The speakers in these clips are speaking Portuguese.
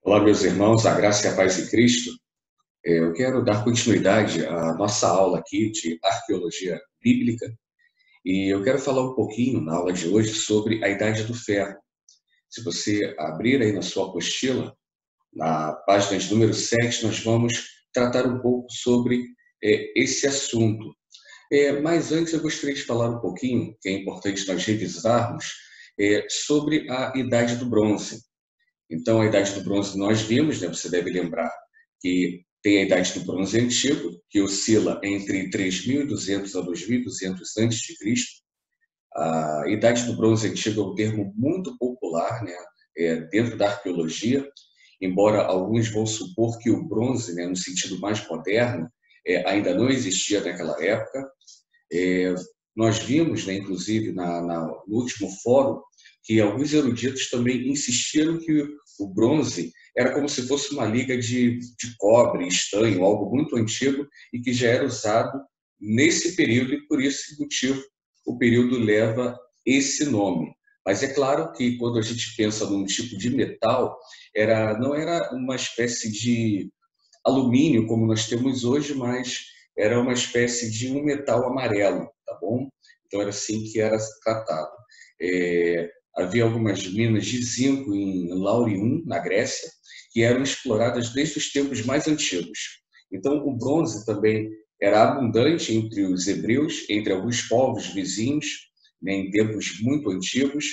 Olá, meus irmãos, a graça e a paz de Cristo. Eu quero dar continuidade à nossa aula aqui de arqueologia bíblica e eu quero falar um pouquinho na aula de hoje sobre a Idade do Ferro. Se você abrir aí na sua apostila, na página de número 7, nós vamos tratar um pouco sobre esse assunto. Mas antes eu gostaria de falar um pouquinho, que é importante nós revisarmos, sobre a Idade do Bronze. Então, a Idade do Bronze nós vimos, né, você deve lembrar, que tem a Idade do Bronze Antigo, que oscila entre 3.200 a 2.200 a.C. A Idade do Bronze Antigo é um termo muito popular, né, dentro da arqueologia, embora alguns vão supor que o bronze, né, no sentido mais moderno, ainda não existia naquela época. É, Nós vimos, né, inclusive, no último fórum, que alguns eruditos também insistiram que o bronze era como se fosse uma liga de cobre, estanho, algo muito antigo e que já era usado nesse período e por esse motivo o período leva esse nome. Mas é claro que quando a gente pensa num tipo de metal, não era uma espécie de alumínio como nós temos hoje, mas era uma espécie de um metal amarelo, tá bom? Então era assim que era tratado. Havia algumas minas de zinco em Laurium, na Grécia, que eram exploradas desde os tempos mais antigos. Então o bronze também era abundante entre os hebreus, entre alguns povos vizinhos, né, em tempos muito antigos.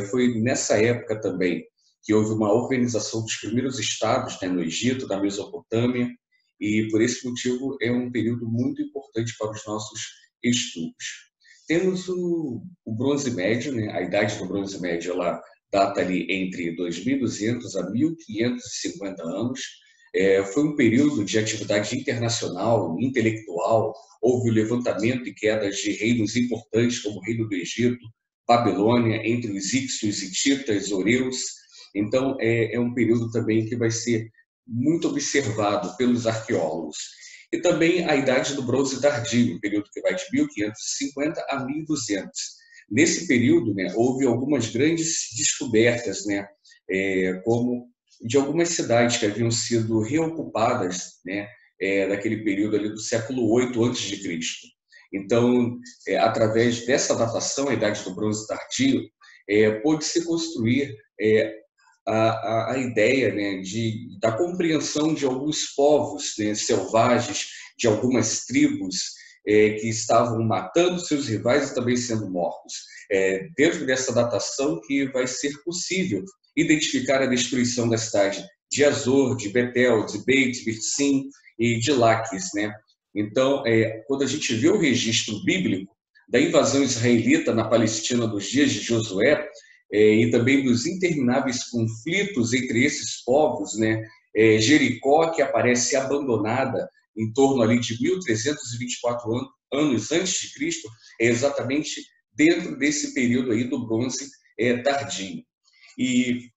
Foi nessa época também que houve uma organização dos primeiros estados, né, no Egito, na Mesopotâmia, e por esse motivo é um período muito importante para os nossos estudos. Temos o Bronze Médio, né, a Idade do Bronze Médio, ela data ali entre 2.200 a 1.550 anos. Foi um período de atividade internacional, intelectual, houve o levantamento e quedas de reinos importantes, como o Reino do Egito, Babilônia, entre os Ixos, Hititas, Oreus. Então, é um período também que vai ser muito observado pelos arqueólogos. E também a Idade do Bronze Tardio, um período que vai de 1550 a 1200. Nesse período, né, houve algumas grandes descobertas, né, como de algumas cidades que haviam sido reocupadas, né, naquele período ali do século 8 a.C. Então, através dessa datação, a Idade do Bronze Tardio, pôde-se construir a ideia, né, da compreensão de alguns povos, né, selvagens, de algumas tribos que estavam matando seus rivais e também sendo mortos. Dentro dessa datação que vai ser possível identificar a destruição da cidade de Azor, de Betel, de Beit, Birsim e de Laquis, né? Então, quando a gente vê o registro bíblico da invasão israelita na Palestina dos dias de Josué, e também dos intermináveis conflitos entre esses povos, né? Jericó, que aparece abandonada em torno ali de 1324 anos antes de Cristo, é exatamente dentro desse período aí do bronze tardio. E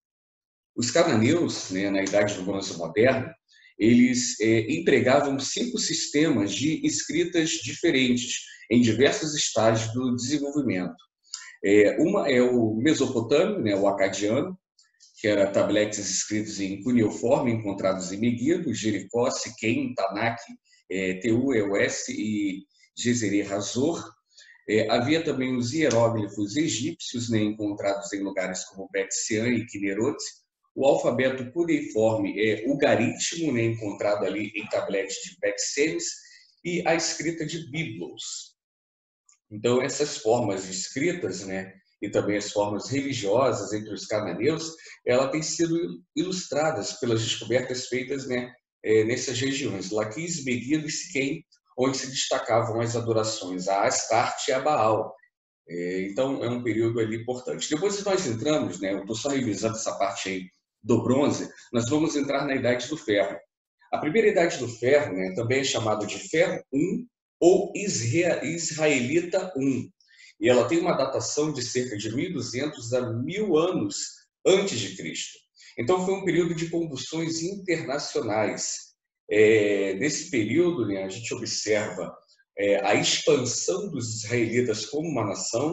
os cananeus, né, na Idade do Bronze Moderno, eles empregavam 5 sistemas de escritas diferentes em diversos estágios do desenvolvimento. Uma é o mesopotâmio, né, o acadiano, que era tabletes escritos em cuneiforme, encontrados em Meguido, Jericó, Siquém, Tanak, Teu, Eus e Gezerê Razor. Havia também os hieróglifos egípcios, né, encontrados em lugares como Bet-Sean e Quinerot. O alfabeto cuneiforme é ugarítico, né, encontrado ali em tabletes de Bet-Semes, e a escrita de biblos. Então, essas formas escritas, né, e também as formas religiosas entre os cananeus, ela tem sido ilustradas pelas descobertas feitas, né, nessas regiões, Laquis, Meguido e Siquém, onde se destacavam as adorações a Astarte e a Baal. Então, é um período ali importante. Depois que nós entramos, né, eu estou só revisando essa parte aí do bronze, nós vamos entrar na Idade do Ferro. A primeira Idade do Ferro, né, também é chamada de Ferro I ou Israelita I. E ela tem uma datação de cerca de 1.200 a 1.000 anos antes de Cristo. Então, foi um período de convulsões internacionais. Nesse período, né, a gente observa a expansão dos israelitas como uma nação,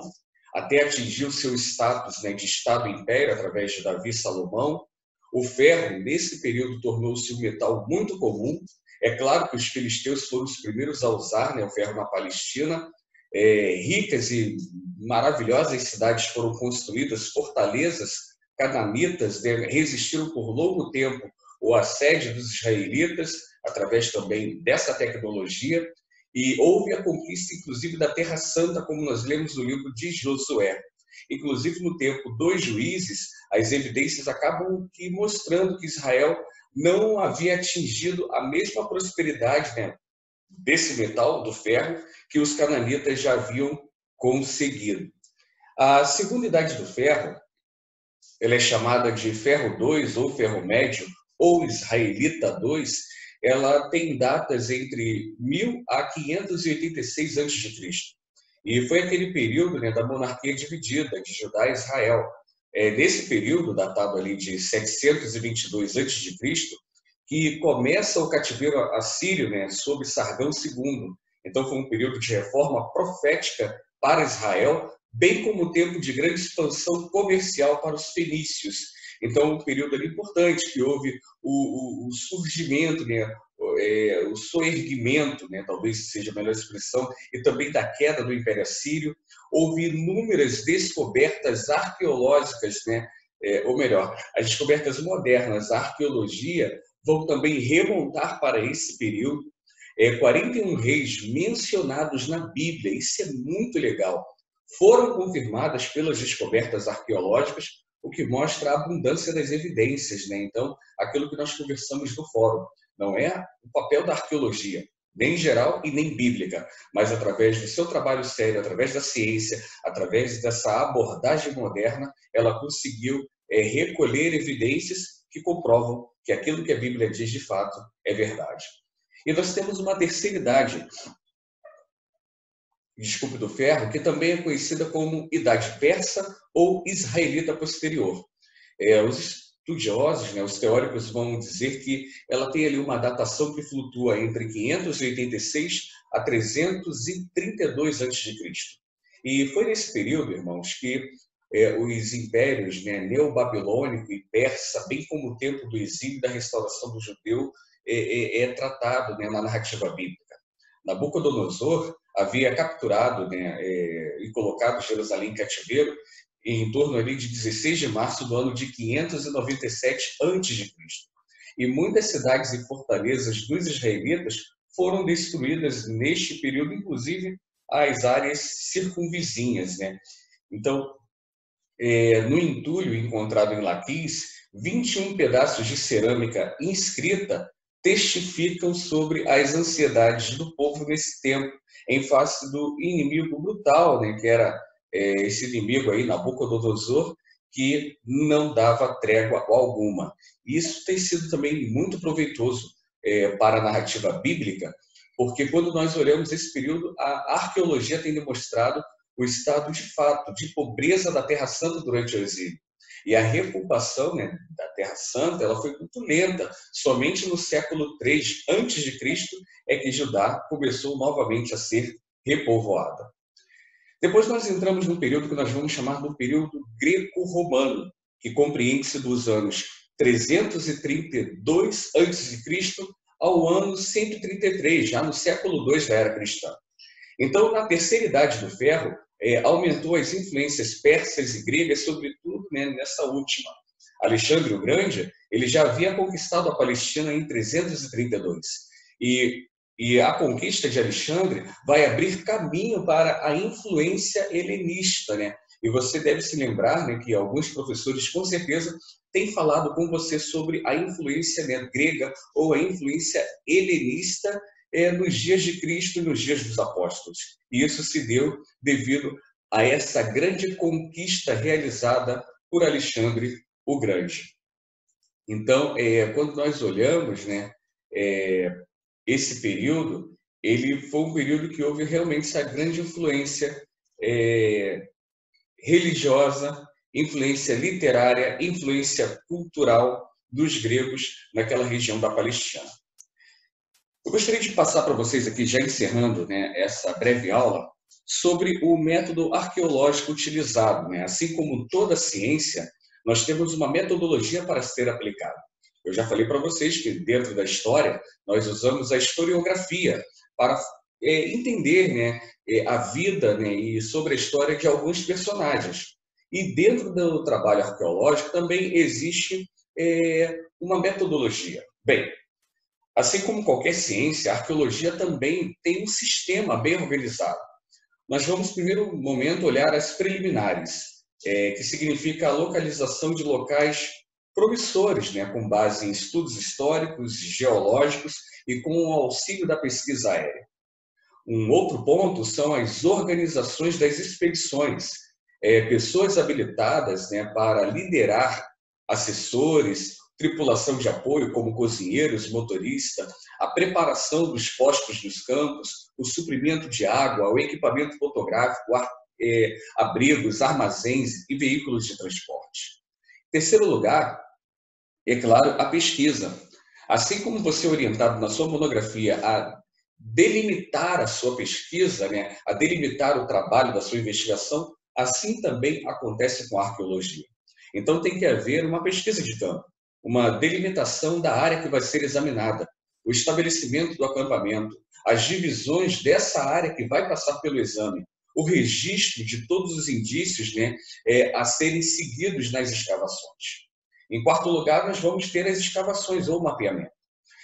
até atingir o seu status, né, de Estado-Império, através de Davi e Salomão. O ferro, nesse período, tornou-se um metal muito comum. É claro que os filisteus foram os primeiros a usar, né, o ferro na Palestina. Ricas e maravilhosas cidades foram construídas, fortalezas cananitas, né, resistiram por longo tempo o assédio dos israelitas, através também dessa tecnologia. E houve a conquista, inclusive, da Terra Santa, como nós lemos no livro de Josué. Inclusive, no tempo dos juízes, as evidências acabam que mostrando que Israel não havia atingido a mesma prosperidade, né, desse metal, do ferro, que os cananitas já haviam conseguido. A segunda idade do ferro, ela é chamada de ferro 2 ou ferro médio, ou israelita 2, ela tem datas entre 1000 a 586 a.C. E foi aquele período, né, da monarquia dividida de Judá e Israel. Nesse período, datado ali de 722 a.C., que começa o cativeiro assírio, né, sob Sargão II. Então foi um período de reforma profética para Israel, bem como um tempo de grande expansão comercial para os fenícios. Então, um período ali importante, que houve o surgimento, né, o soerguimento, né, talvez seja a melhor expressão, e também da queda do Império Assírio. Houve inúmeras descobertas arqueológicas, né, ou melhor, as descobertas modernas, a arqueologia, vão também remontar para esse período. 41 reis mencionados na Bíblia, isso é muito legal, foram confirmadas pelas descobertas arqueológicas, o que mostra a abundância das evidências, né? Então, aquilo que nós conversamos no fórum, não é o papel da arqueologia, nem geral e nem bíblica, mas através do seu trabalho sério, através da ciência, através dessa abordagem moderna, ela conseguiu recolher evidências que comprovam que aquilo que a Bíblia diz de fato é verdade. E nós temos uma terceira idade, do ferro, que também é conhecida como Idade Persa ou Israelita Posterior. Os estudiosos, né, os teóricos vão dizer que ela tem ali uma datação que flutua entre 586 a 332 a.C. E foi nesse período, irmãos, que os impérios, né, neobabilônico e persa, bem como o tempo do exílio e da restauração do judeu, é tratado, né, na narrativa bíblica. Nabucodonosor havia capturado, né, e colocado Jerusalém em cativeiro em torno ali de 16 de março do ano de 597 a.C. E muitas cidades e fortalezas dos israelitas foram destruídas neste período, inclusive as áreas circunvizinhas, né? Então, no entulho encontrado em Laquis, 21 pedaços de cerâmica inscrita testificam sobre as ansiedades do povo nesse tempo, em face do inimigo brutal, né, que era esse inimigo aí, Nabucodonosor, que não dava trégua alguma. Isso tem sido também muito proveitoso para a narrativa bíblica, porque quando nós olhamos esse período, a arqueologia tem demonstrado o estado de fato de pobreza da Terra Santa durante o exílio. E a reocupação, né, da Terra Santa, ela foi muito lenta. Somente no século III a.C. é que Judá começou novamente a ser repovoada. Depois nós entramos num período que nós vamos chamar do período greco-romano, que compreende-se dos anos 332 a.C. ao ano 133, já no século II da Era Cristã. Então, na terceira idade do ferro, aumentou as influências persas e gregas, sobretudo, né, nessa última. Alexandre o Grande, ele já havia conquistado a Palestina em 332. E a conquista de Alexandre vai abrir caminho para a influência helenista, né? E você deve se lembrar, né, que alguns professores, com certeza, têm falado com você sobre a influência, né, grega ou a influência helenista nos dias de Cristo e nos dias dos apóstolos. E isso se deu devido a essa grande conquista realizada por Alexandre o Grande. Então, quando nós olhamos, né, esse período, ele foi um período que houve realmente essa grande influência religiosa, influência literária, influência cultural dos gregos naquela região da Palestina. Eu gostaria de passar para vocês aqui, já encerrando, né, essa breve aula, sobre o método arqueológico utilizado, né? Assim como toda ciência, nós temos uma metodologia para ser aplicada. Eu já falei para vocês que dentro da história, nós usamos a historiografia para entender, né, a vida, né, e sobre a história de alguns personagens. E dentro do trabalho arqueológico também existe uma metodologia. Bem, assim como qualquer ciência, a arqueologia também tem um sistema bem organizado. Nós vamos, primeiro momento, olhar as preliminares, que significa a localização de locais promissores, né, com base em estudos históricos, geológicos e com o auxílio da pesquisa aérea. Um outro ponto são as organizações das expedições, pessoas habilitadas, né, para liderar assessores, tripulação de apoio, como cozinheiros, motorista, a preparação dos postos dos campos, o suprimento de água, o equipamento fotográfico, abrigos, armazéns e veículos de transporte. Em terceiro lugar, é claro, a pesquisa. Assim como você é orientado na sua monografia a delimitar a sua pesquisa, né, a delimitar o trabalho da sua investigação, assim também acontece com a arqueologia. Então tem que haver uma pesquisa de campo, uma delimitação da área que vai ser examinada, o estabelecimento do acampamento, as divisões dessa área que vai passar pelo exame, o registro de todos os indícios, né, a serem seguidos nas escavações. Em quarto lugar, nós vamos ter as escavações ou mapeamento.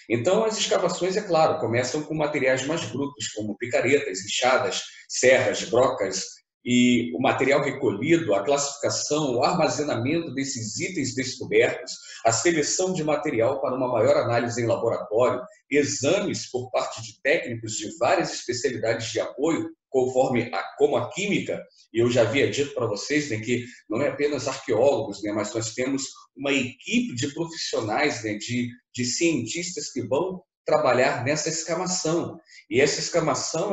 Então, as escavações, é claro, começam com materiais mais brutos, como picaretas, enxadas, serras, brocas, e o material recolhido, a classificação, o armazenamento desses itens descobertos, a seleção de material para uma maior análise em laboratório, exames por parte de técnicos de várias especialidades de apoio, como a química, e eu já havia dito para vocês, né, que não é apenas arqueólogos, né, mas nós temos uma equipe de profissionais, né, de cientistas que vão trabalhar nessa escavação. E essa escavação,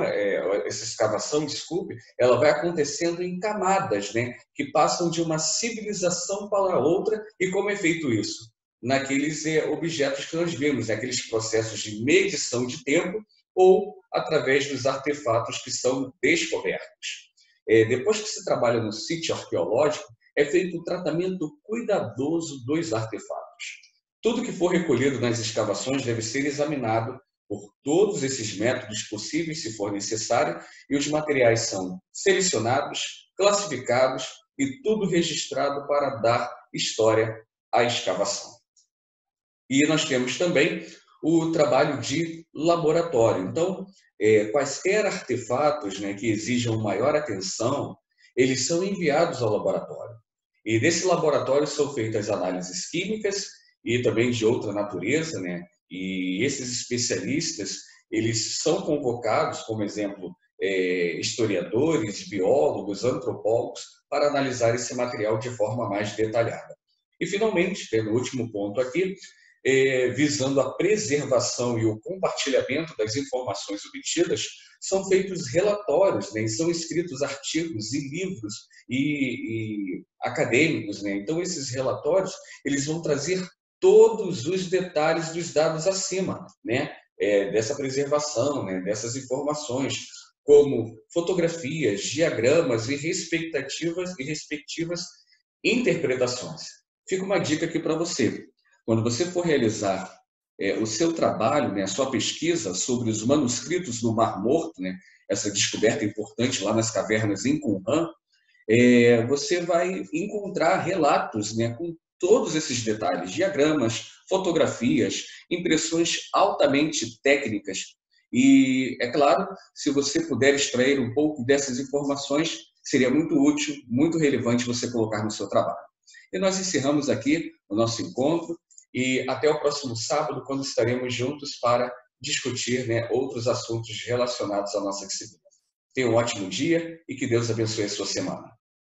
desculpe, ela vai acontecendo em camadas, né, que passam de uma civilização para outra. E como é feito isso? Naqueles objetos que nós vemos, aqueles processos de medição de tempo ou através dos artefatos que são descobertos. Depois que se trabalha no sítio arqueológico, é feito um tratamento cuidadoso dos artefatos. Tudo que for recolhido nas escavações deve ser examinado por todos esses métodos possíveis, se for necessário, e os materiais são selecionados, classificados e tudo registrado para dar história à escavação. E nós temos também o trabalho de laboratório. Então, quaisquer artefatos, né, que exijam maior atenção, eles são enviados ao laboratório. E desse laboratório são feitas análises químicas e também de outra natureza, né? E esses especialistas, eles são convocados, como exemplo, historiadores, biólogos, antropólogos, para analisar esse material de forma mais detalhada. E, finalmente, no último ponto aqui, visando a preservação e o compartilhamento das informações obtidas, são feitos relatórios, né? E são escritos artigos e livros e acadêmicos, né? Então, esses relatórios, eles vão trazer todos os detalhes dos dados acima, né? Dessa preservação, né? Dessas informações, como fotografias, diagramas e respectivas interpretações. Fica uma dica aqui para você. Quando você for realizar o seu trabalho, né, a sua pesquisa sobre os manuscritos do Mar Morto, né, essa descoberta importante lá nas cavernas em Qumran, você vai encontrar relatos, né, com todos esses detalhes, diagramas, fotografias, impressões altamente técnicas. E, é claro, se você puder extrair um pouco dessas informações, seria muito útil, muito relevante você colocar no seu trabalho. E nós encerramos aqui o nosso encontro e até o próximo sábado, quando estaremos juntos para discutir, né, outros assuntos relacionados à nossa disciplina. Tenha um ótimo dia e que Deus abençoe a sua semana.